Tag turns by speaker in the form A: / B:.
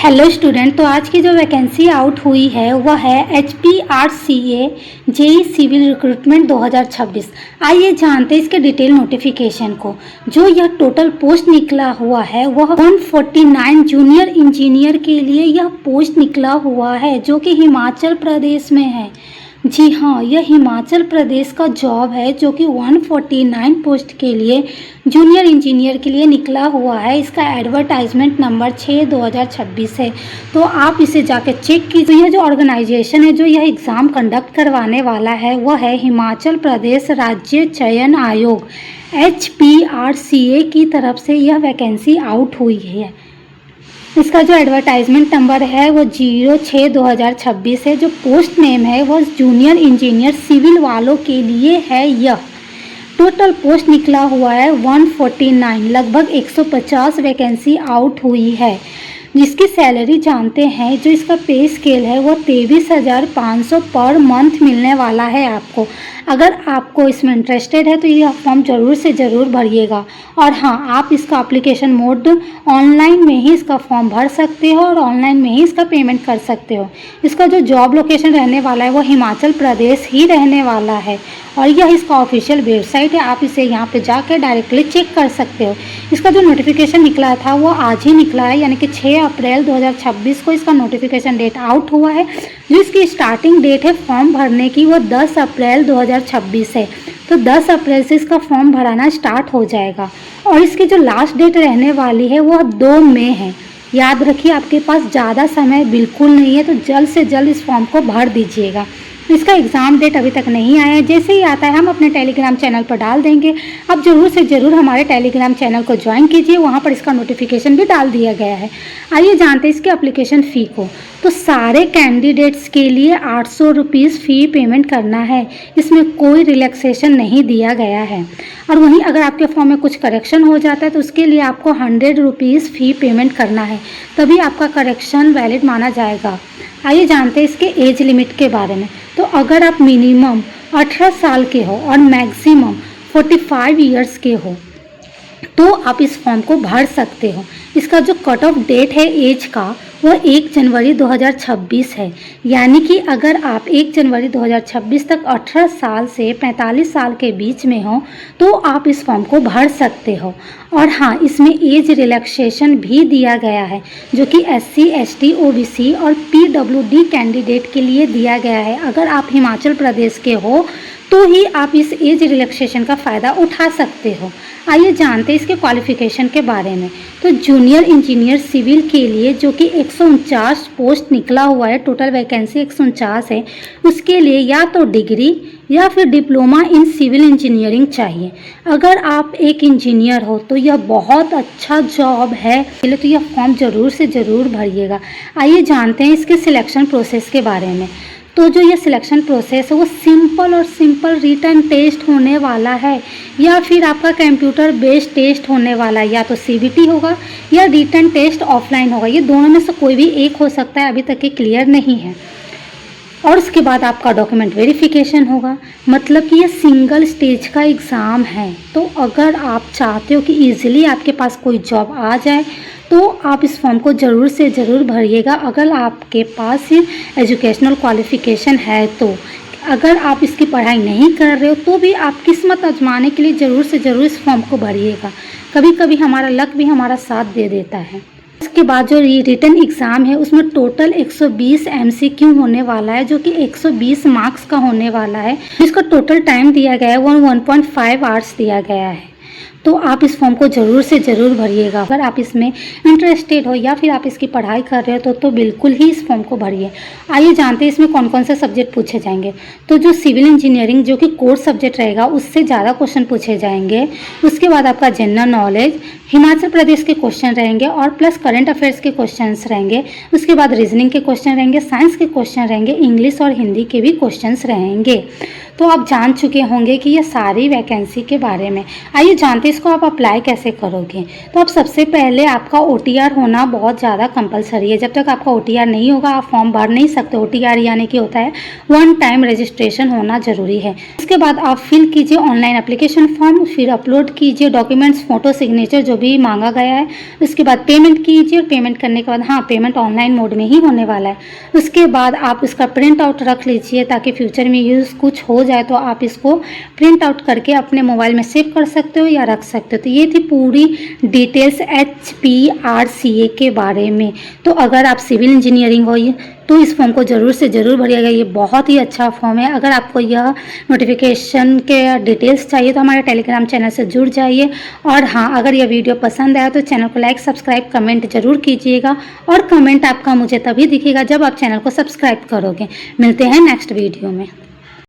A: Hello student. तो आज की जो वैकेंसी आउट हुई है वह है HPRCA जेई सिविल रिक्रूटमेंट 2026। आइए जानते हैं इसके डिटेल नोटिफिकेशन को। जो यह टोटल पोस्ट निकला हुआ है वह 149 जूनियर इंजीनियर के लिए यह पोस्ट निकला हुआ है, जो कि हिमाचल प्रदेश में है। जी हाँ, यह हिमाचल प्रदेश का जॉब है जो कि 149 पोस्ट के लिए जूनियर इंजीनियर के लिए निकला हुआ है। इसका एडवर्टाइजमेंट नंबर 6/2026 है। तो आप इसे जाकर चेक कीजिए। यह जो ऑर्गेनाइजेशन है जो यह एग्ज़ाम कंडक्ट करवाने वाला है वह है हिमाचल प्रदेश राज्य चयन आयोग HPRCA की तरफ से यह वैकेंसी आउट हुई है। इसका जो एडवर्टाइजमेंट नंबर है वो 06/2026 है। जो पोस्ट नेम है वो जूनियर इंजीनियर सिविल वालों के लिए है। यह टोटल पोस्ट निकला हुआ है 149, लगभग 150 वैकेंसी आउट हुई है। जिसकी सैलरी जानते हैं, जो इसका पे स्केल है वो 23,500 पर मंथ मिलने वाला है आपको। अगर आपको इसमें इंटरेस्टेड है तो यह फॉर्म ज़रूर से ज़रूर भरिएगा। और हाँ, आप इसका एप्लीकेशन मोड ऑनलाइन में ही इसका फॉर्म भर सकते हो और ऑनलाइन में ही इसका पेमेंट कर सकते हो। इसका जो जॉब लोकेशन रहने वाला है वो हिमाचल प्रदेश ही रहने वाला है और यह इसका ऑफिशियल वेबसाइट है। आप इसे यहाँ पे जाकर डायरेक्टली चेक कर सकते हो। इसका जो नोटिफिकेशन निकला था वो आज ही निकला है, यानी कि 6 अप्रैल 2026 को इसका नोटिफिकेशन डेट आउट हुआ है। जो इसकी स्टार्टिंग डेट है फॉर्म भरने की वो 10 अप्रैल 2026 है। तो 10 अप्रैल से इसका फॉर्म भराना स्टार्ट हो जाएगा और इसकी जो लास्ट डेट रहने वाली है वह 2 मई है। याद रखिए, आपके पास ज़्यादा समय बिल्कुल नहीं है, तो जल्द से जल्द इस फॉर्म को भर दीजिएगा। इसका एग्ज़ाम डेट अभी तक नहीं आया है। जैसे ही आता है हम अपने टेलीग्राम चैनल पर डाल देंगे। आप ज़रूर से ज़रूर हमारे टेलीग्राम चैनल को ज्वाइन कीजिए, वहाँ पर इसका नोटिफिकेशन भी डाल दिया गया है। आइए जानते हैं इसके एप्लीकेशन फ़ी को। तो सारे कैंडिडेट्स के लिए 800 रुपीज़ फ़ी पेमेंट करना है। इसमें कोई रिलैक्सेशन नहीं दिया गया है। और वहीं अगर आपके फॉर्म में कुछ करेक्शन हो जाता है तो उसके लिए आपको 100 रुपीज़ फ़ी पेमेंट करना है, तभी आपका करेक्शन वैलिड माना जाएगा। आइए जानते हैं इसके एज लिमिट के बारे में। तो अगर आप मिनिमम 18 साल के हो और मैक्सिमम 45 ईयर्स के हो तो आप इस फॉर्म को भर सकते हो। इसका जो कट ऑफ डेट है एज का वह 1 जनवरी 2026 है, यानी कि अगर आप 1 जनवरी 2026 तक 18 साल से 45 साल के बीच में हो तो आप इस फॉर्म को भर सकते हो। और हाँ, इसमें एज रिलैक्सेशन भी दिया गया है, जो कि SC, ST, OBC और PWD कैंडिडेट के लिए दिया गया है। अगर आप हिमाचल प्रदेश के हो तो ही आप इस एज रिलैक्सेशन का फ़ायदा उठा सकते हो। आइए जानते हैं इसके क्वालिफ़िकेशन के बारे में। तो जूनियर इंजीनियर सिविल के लिए जो कि 149 पोस्ट निकला हुआ है, टोटल वैकेंसी 149 है, उसके लिए या तो डिग्री या फिर डिप्लोमा इन सिविल इंजीनियरिंग चाहिए। अगर आप एक इंजीनियर हो तो यह बहुत अच्छा जॉब है, पहले तो यह फॉर्म ज़रूर से ज़रूर भरिएगा। आइए जानते हैं इसके सिलेक्शन प्रोसेस के बारे में। तो जो ये सिलेक्शन प्रोसेस है वो सिंपल रिटन टेस्ट होने वाला है या फिर आपका कंप्यूटर बेस्ड टेस्ट होने वाला है। या तो CBT होगा या रिटन टेस्ट ऑफलाइन होगा, ये दोनों में से कोई भी एक हो सकता है, अभी तक ये क्लियर नहीं है। और उसके बाद आपका डॉक्यूमेंट वेरिफिकेशन होगा, मतलब कि ये सिंगल स्टेज का एग्ज़ाम है। तो अगर आप चाहते हो कि ईजिली आपके पास कोई जॉब आ जाए तो आप इस फॉर्म को ज़रूर से ज़रूर भरिएगा। अगर आपके पास सिर्फ एजुकेशनल क्वालिफ़िकेशन है तो। अगर आप इसकी पढ़ाई नहीं कर रहे हो तो भी आप किस्मत आजमाने के लिए ज़रूर से ज़रूर इस फॉर्म को भरिएगा। कभी कभी हमारा लक भी हमारा साथ दे देता है। इसके बाद जो रिटन एग्ज़ाम है उसमें टोटल 120 MCQ होने वाला है, जो कि 120 मार्क्स का होने वाला है। इसका टोटल टाइम दिया गया है 1.5 आवर्स दिया गया है। तो आप इस फॉर्म को ज़रूर से ज़रूर भरिएगा। अगर आप इसमें इंटरेस्टेड हो या फिर आप इसकी पढ़ाई कर रहे हो तो बिल्कुल ही इस फॉर्म को भरिए। आइए जानते हैं इसमें कौन कौन से सब्जेक्ट पूछे जाएंगे। तो जो सिविल इंजीनियरिंग जो कि कोर सब्जेक्ट रहेगा उससे ज़्यादा क्वेश्चन पूछे जाएंगे। उसके बाद आपका जनरल नॉलेज, हिमाचल प्रदेश के क्वेश्चन रहेंगे और प्लस करंट अफेयर्स के क्वेश्चन रहेंगे। उसके बाद रीजनिंग के क्वेश्चन रहेंगे, साइंस के क्वेश्चन रहेंगे, इंग्लिश और हिंदी के भी क्वेश्चन रहेंगे। तो आप जान चुके होंगे कि ये सारी वैकेंसी के बारे में। आइए जानते हैं इसको आप अप्लाई कैसे करोगे। तो आप सबसे पहले आपका OTR होना बहुत ज़्यादा कंपलसरी है। जब तक आपका OTR नहीं होगा आप फॉर्म भर नहीं सकते। OTR यानी कि होता है वन टाइम रजिस्ट्रेशन होना ज़रूरी है। उसके बाद आप फिल कीजिए ऑनलाइन एप्लीकेशन फॉर्म, फिर अपलोड कीजिए डॉक्यूमेंट्स, फ़ोटो, सिग्नेचर जो भी मांगा गया है। उसके बाद पेमेंट कीजिए और पेमेंट करने के बाद, हाँ, पेमेंट ऑनलाइन मोड में ही होने वाला है। उसके बाद आप उसका प्रिंट आउट रख लीजिए ताकि फ्यूचर में यूज़ कुछ हो जाए तो आप इसको प्रिंट आउट करके अपने मोबाइल में सेव कर सकते हो या रख सकते हो। तो ये थी पूरी डिटेल्स HPRCA के बारे में। तो अगर आप सिविल इंजीनियरिंग हो तो इस फॉर्म को ज़रूर से ज़रूर भरिएगा। ये बहुत ही अच्छा फॉर्म है। अगर आपको यह नोटिफिकेशन के डिटेल्स चाहिए तो हमारे टेलीग्राम चैनल से जुड़ जाइए। और हाँ, अगर यह वीडियो पसंद आया तो चैनल को लाइक, सब्सक्राइब, कमेंट जरूर कीजिएगा। और कमेंट आपका मुझे तभी दिखेगा जब आप चैनल को सब्सक्राइब करोगे। मिलते हैं नेक्स्ट वीडियो में।